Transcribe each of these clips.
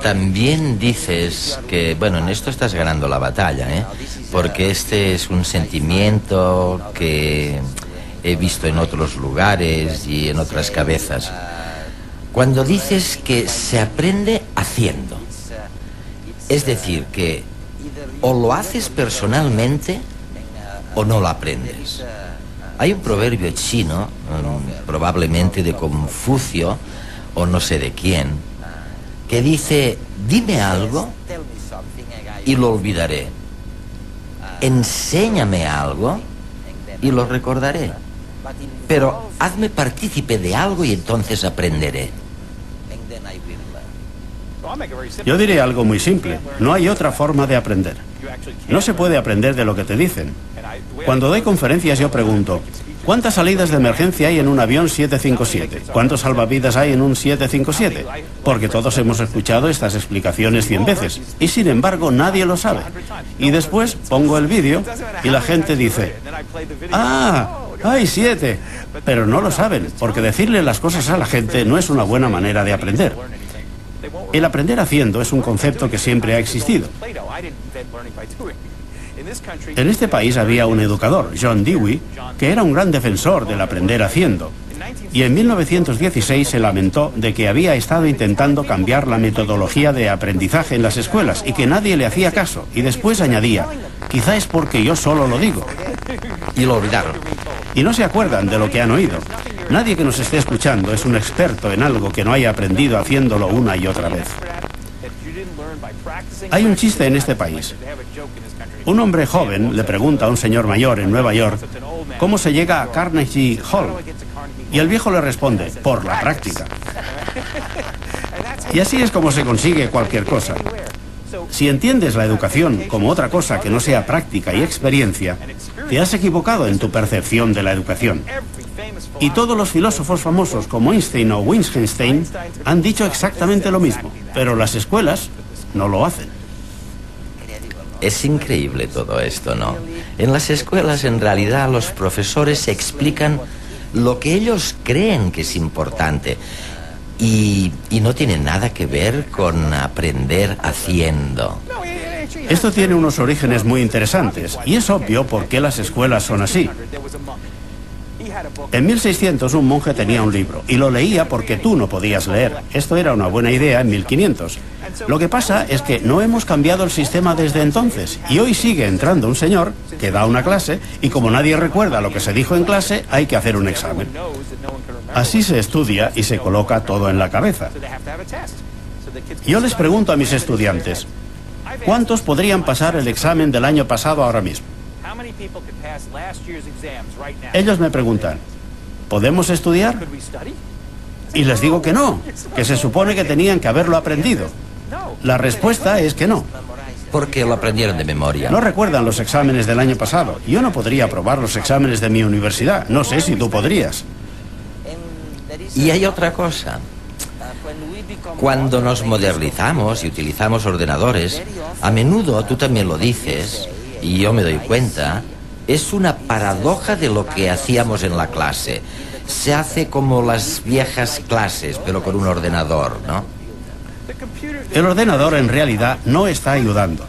También dices que, bueno, en esto estás ganando la batalla, ¿eh? Porque este es un sentimiento que he visto en otros lugares y en otras cabezas. Cuando dices que se aprende haciendo, es decir, que o lo haces personalmente o no lo aprendes. Hay un proverbio chino, probablemente de Confucio o no sé de quién, que dice: dime algo y lo olvidaré. Enséñame algo y lo recordaré. Pero hazme partícipe de algo y entonces aprenderé. Yo diré algo muy simple. No hay otra forma de aprender. No se puede aprender de lo que te dicen. Cuando doy conferencias yo pregunto: ¿cuántas salidas de emergencia hay en un avión 757? ¿Cuántos salvavidas hay en un 757? Porque todos hemos escuchado estas explicaciones 100 veces y sin embargo nadie lo sabe. Y después pongo el vídeo y la gente dice: ¡ah! ¡Hay 7! Pero no lo saben, porque decirle las cosas a la gente no es una buena manera de aprender. El aprender haciendo es un concepto que siempre ha existido. En este país había un educador, John Dewey, que era un gran defensor del aprender haciendo. Y en 1916 se lamentó de que había estado intentando cambiar la metodología de aprendizaje en las escuelas y que nadie le hacía caso. Y después añadía: quizá es porque yo solo lo digo. Y lo olvidaron. Y no se acuerdan de lo que han oído. Nadie que nos esté escuchando es un experto en algo que no haya aprendido haciéndolo una y otra vez. Hay un chiste en este país. Un hombre joven le pregunta a un señor mayor en Nueva York cómo se llega a Carnegie Hall. Y el viejo le responde: por la práctica. Y así es como se consigue cualquier cosa. Si entiendes la educación como otra cosa que no sea práctica y experiencia, te has equivocado en tu percepción de la educación. Y todos los filósofos famosos como Einstein o Wittgenstein han dicho exactamente lo mismo, pero las escuelas no lo hacen. Es increíble todo esto, ¿no? En las escuelas, en realidad, los profesores explican lo que ellos creen que es importante y no tiene nada que ver con aprender haciendo. Esto tiene unos orígenes muy interesantes y es obvio por qué las escuelas son así. En 1600 un monje tenía un libro y lo leía porque tú no podías leer. Esto era una buena idea en 1500. Lo que pasa es que no hemos cambiado el sistema desde entonces y hoy sigue entrando un señor que da una clase y como nadie recuerda lo que se dijo en clase, hay que hacer un examen. Así se estudia y se coloca todo en la cabeza. Yo les pregunto a mis estudiantes: ¿cuántos podrían pasar el examen del año pasado ahora mismo? Ellos me preguntan: ¿podemos estudiar? Y les digo que no, que se supone que tenían que haberlo aprendido. La respuesta es que no. Porque lo aprendieron de memoria. No recuerdan los exámenes del año pasado. Yo no podría aprobar los exámenes de mi universidad. No sé si tú podrías. Y hay otra cosa. Cuando nos modernizamos y utilizamos ordenadores, a menudo, tú también lo dices, y yo me doy cuenta, es una paradoja de lo que hacíamos en la clase. Se hace como las viejas clases, pero con un ordenador, ¿no? El ordenador en realidad no está ayudando.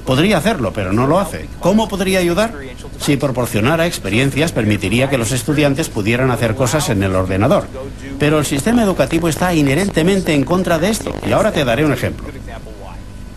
Podría hacerlo, pero no lo hace. ¿Cómo podría ayudar? Si proporcionara experiencias, permitiría que los estudiantes pudieran hacer cosas en el ordenador. Pero el sistema educativo está inherentemente en contra de esto. Y ahora te daré un ejemplo.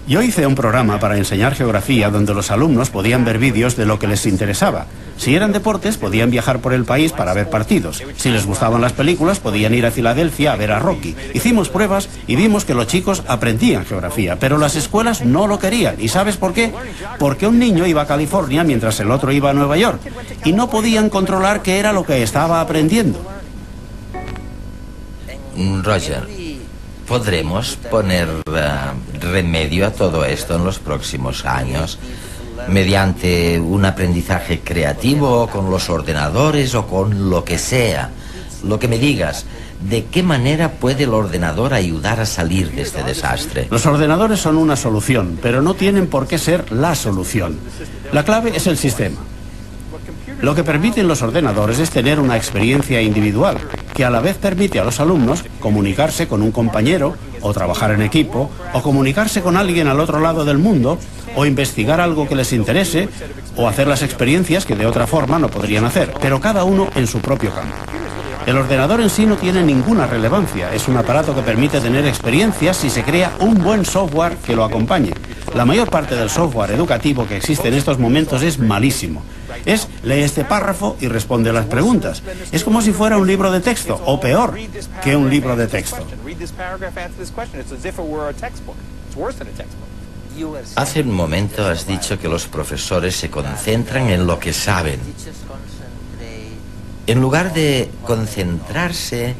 Yo hice un programa para enseñar geografía donde los alumnos podían ver vídeos de lo que les interesaba. Si eran deportes, podían viajar por el país para ver partidos. Si les gustaban las películas, podían ir a Filadelfia a ver a Rocky. Hicimos pruebas y vimos que los chicos aprendían geografía, pero las escuelas no lo querían. ¿Y sabes por qué? Porque un niño iba a California mientras el otro iba a Nueva York. Y no podían controlar qué era lo que estaba aprendiendo. Roger, ¿podremos poner remedio a todo esto en los próximos años? Mediante un aprendizaje creativo, con los ordenadores o con lo que sea. Lo que me digas, ¿de qué manera puede el ordenador ayudar a salir de este desastre? Los ordenadores son una solución, pero no tienen por qué ser la solución. La clave es el sistema. Lo que permiten los ordenadores es tener una experiencia individual, que a la vez permite a los alumnos comunicarse con un compañero o trabajar en equipo, o comunicarse con alguien al otro lado del mundo, o investigar algo que les interese, o hacer las experiencias que de otra forma no podrían hacer, pero cada uno en su propio campo. El ordenador en sí no tiene ninguna relevancia, es un aparato que permite tener experiencias si se crea un buen software que lo acompañe. La mayor parte del software educativo que existe en estos momentos es malísimo. Lee este párrafo y responde las preguntas. Es como si fuera un libro de texto, o peor que un libro de texto. Hace un momento has dicho que los profesores se concentran en lo que saben, en lugar de concentrarse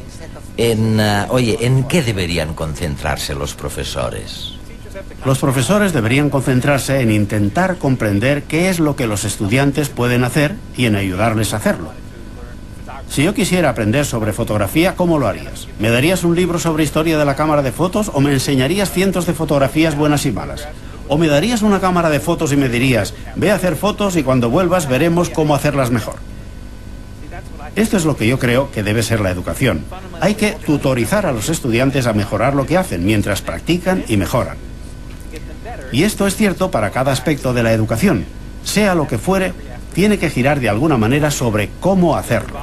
en... ¿en qué deberían concentrarse los profesores? Los profesores deberían concentrarse en intentar comprender qué es lo que los estudiantes pueden hacer y en ayudarles a hacerlo. Si yo quisiera aprender sobre fotografía, ¿cómo lo harías? ¿Me darías un libro sobre historia de la cámara de fotos o me enseñarías cientos de fotografías buenas y malas? ¿O me darías una cámara de fotos y me dirías, ve a hacer fotos y cuando vuelvas veremos cómo hacerlas mejor? Esto es lo que yo creo que debe ser la educación. Hay que tutorizar a los estudiantes a mejorar lo que hacen mientras practican y mejoran. Y esto es cierto para cada aspecto de la educación. Sea lo que fuere, tiene que girar de alguna manera sobre cómo hacerlo.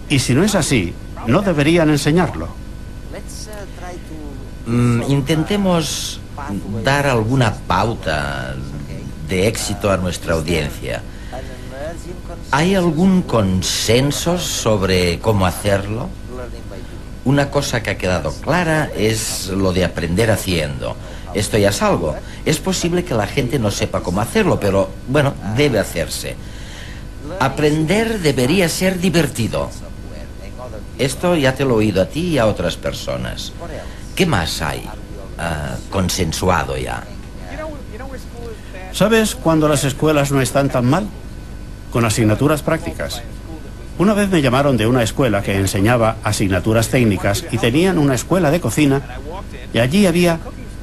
Y si no es así, no deberían enseñarlo. Intentemos dar alguna pauta de éxito a nuestra audiencia. ¿Hay algún consenso sobre cómo hacerlo? Una cosa que ha quedado clara es lo de aprender haciendo. Esto ya es algo. Es posible que la gente no sepa cómo hacerlo, pero, bueno, debe hacerse. Aprender debería ser divertido. Esto ya te lo he oído a ti y a otras personas. ¿Qué más hay consensuado ya? ¿Sabes cuándo las escuelas no están tan mal? Con asignaturas prácticas. Una vez me llamaron de una escuela que enseñaba asignaturas técnicas y tenían una escuela de cocina y allí había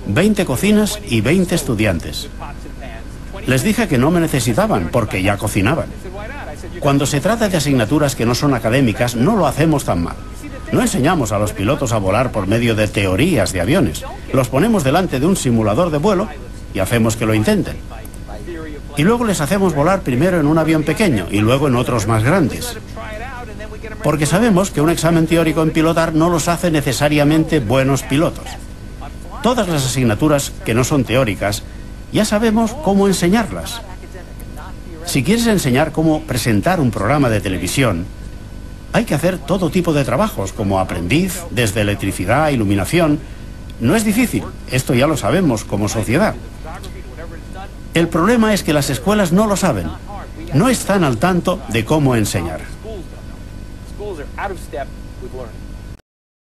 20 cocinas y 20 estudiantes. Les dije que no me necesitaban porque ya cocinaban. Cuando se trata de asignaturas que no son académicas, no lo hacemos tan mal. No enseñamos a los pilotos a volar por medio de teorías de aviones. Los ponemos delante de un simulador de vuelo y hacemos que lo intenten. Y luego les hacemos volar primero en un avión pequeño y luego en otros más grandes. Porque sabemos que un examen teórico en pilotar no los hace necesariamente buenos pilotos. Todas las asignaturas que no son teóricas, ya sabemos cómo enseñarlas. Si quieres enseñar cómo presentar un programa de televisión, hay que hacer todo tipo de trabajos, como aprendiz, desde electricidad a iluminación. No es difícil, esto ya lo sabemos como sociedad. El problema es que las escuelas no lo saben, no están al tanto de cómo enseñar.